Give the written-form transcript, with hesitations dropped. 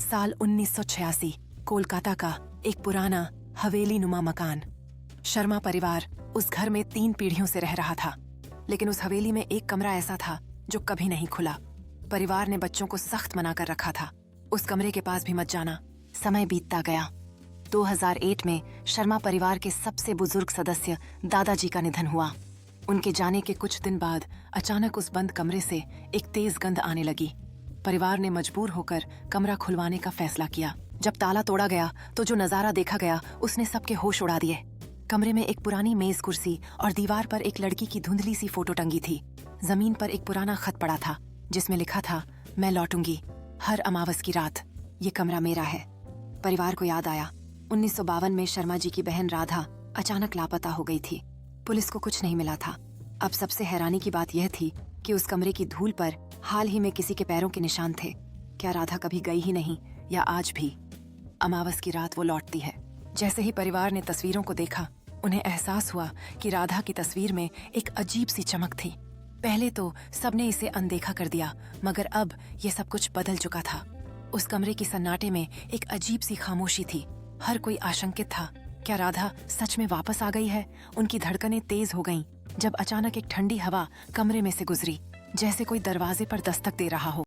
साल 1986, कोलकाता का एक पुराना हवेली नुमा मकान। शर्मा परिवार उस घर में 3 पीढ़ियों से रह रहा था, लेकिन उस हवेली में एक कमरा ऐसा था जो कभी नहीं खुला। परिवार ने बच्चों को सख्त मना कर रखा था, उस कमरे के पास भी मत जाना। समय बीतता गया। 2008 में शर्मा परिवार के सबसे बुजुर्ग सदस्य दादाजी का निधन हुआ। उनके जाने के कुछ दिन बाद अचानक उस बंद कमरे से एक तेज गंध आने लगी। परिवार ने मजबूर होकर कमरा खुलवाने का फैसला किया। जब ताला तोड़ा गया तो जो नजारा देखा गया उसने सबके होश उड़ा दिए। कमरे में एक पुरानी मेज कुर्सी और दीवार पर एक लड़की की धुंधली सी फोटो टंगी थी। जमीन पर एक पुराना खत पड़ा था जिसमें लिखा था, मैं लौटूंगी हर अमावस की रात, ये कमरा मेरा है। परिवार को याद आया 1952 में शर्मा जी की बहन राधा अचानक लापता हो गई थी। पुलिस को कुछ नहीं मिला था। अब सबसे हैरानी की बात यह थी कि उस कमरे की धूल पर हाल ही में किसी के पैरों के निशान थे। क्या राधा कभी गई ही नहीं, या आज भी अमावस की रात वो लौटती है? जैसे ही परिवार ने तस्वीरों को देखा, उन्हें एहसास हुआ कि राधा की तस्वीर में एक अजीब सी चमक थी। पहले तो सबने इसे अनदेखा कर दिया, मगर अब ये सब कुछ बदल चुका था। उस कमरे की सन्नाटे में एक अजीब सी खामोशी थी। हर कोई आशंकित था, क्या राधा सच में वापस आ गई है? उनकी धड़कनें तेज हो गईं, जब अचानक एक ठंडी हवा कमरे में से गुजरी, जैसे कोई दरवाजे पर दस्तक दे रहा हो।